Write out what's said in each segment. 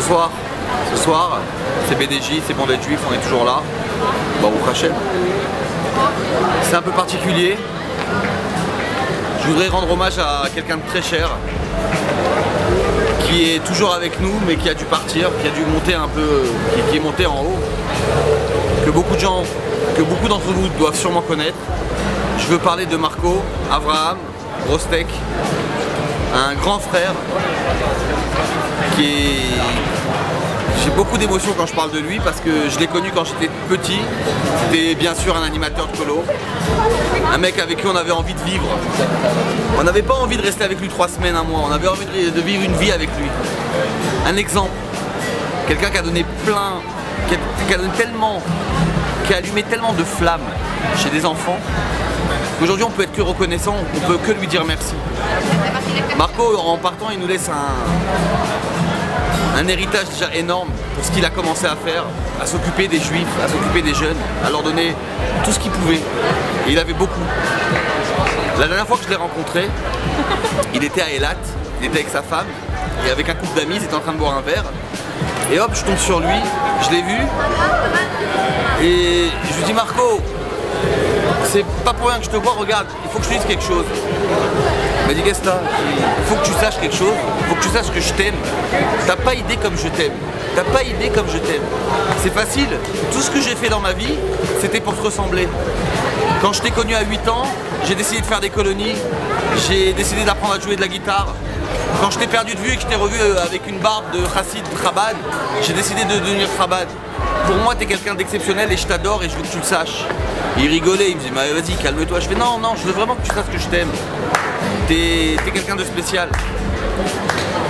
Bonsoir, ce soir c'est BDJ, c'est bon d'être juif, on est toujours là. Baruch Hashem. C'est un peu particulier. Je voudrais rendre hommage à quelqu'un de très cher qui est toujours avec nous mais qui a dû partir, qui a dû monter un peu, qui est monté en haut, que beaucoup d'entre vous doivent sûrement connaître. Je veux parler de Marco Avraham Rostek, un grand frère qui est... J'ai beaucoup d'émotions quand je parle de lui parce que je l'ai connu quand j'étais petit. C'était bien sûr un animateur de colo, un mec avec qui on avait envie de vivre. On n'avait pas envie de rester avec lui 3 semaines, un mois, on avait envie de vivre une vie avec lui. Un exemple, quelqu'un qui a donné plein, qui a donné tellement, qui a allumé tellement de flammes chez des enfants qu'aujourd'hui on peut être que reconnaissant, on peut que lui dire merci. Marco, en partant, il nous laisse un héritage déjà énorme pour ce qu'il a commencé à faire, à s'occuper des juifs, à s'occuper des jeunes, à leur donner tout ce qu'il pouvait. Et il avait beaucoup. La dernière fois que je l'ai rencontré, il était à Eilat, il était avec sa femme, et avec un couple d'amis, ils étaient en train de boire un verre. Et hop, je tombe sur lui, je l'ai vu, et je lui dis Marco, c'est pas pour rien que je te vois, regarde, il faut que je te dise quelque chose. Il m'a dit qu'est-ce que t'as? Il faut que tu saches quelque chose, il faut que tu saches que je t'aime. T'as pas idée comme je t'aime. T'as pas idée comme je t'aime. C'est facile, tout ce que j'ai fait dans ma vie, c'était pour te ressembler. Quand je t'ai connu à 8 ans, j'ai décidé de faire des colonies, j'ai décidé d'apprendre à jouer de la guitare. Quand je t'ai perdu de vue et que je t'ai revu avec une barbe de chassid Chabad, j'ai décidé de devenir Chabad. Pour moi, t'es quelqu'un d'exceptionnel et je t'adore et je veux que tu le saches. Il rigolait, il me disait vas-y, calme-toi. Je fais non, je veux vraiment que tu saches que je t'aime. T'es quelqu'un de spécial.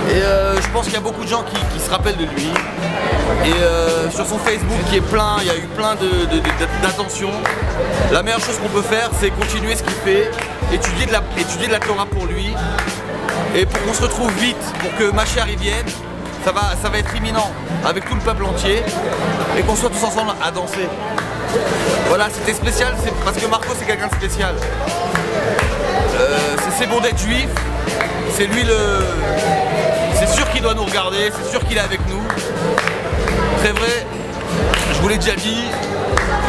Et je pense qu'il y a beaucoup de gens qui se rappellent de lui. Et sur son Facebook qui est plein, il y a eu plein d'attention. La meilleure chose qu'on peut faire, c'est continuer ce qu'il fait, étudier de la Torah pour lui. Et pour qu'on se retrouve vite, pour que Mashiach vienne, ça va être imminent avec tout le peuple entier. Et qu'on soit tous ensemble à danser. Voilà, c'était spécial, c'est parce que Marco c'est quelqu'un de spécial. C'est bon d'être juif, c'est lui c'est sûr qu'il doit nous regarder, c'est sûr qu'il est avec nous. Très vrai, je vous l'ai déjà dit,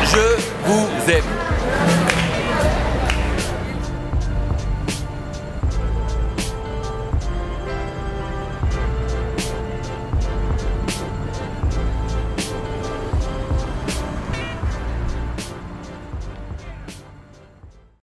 je vous aime.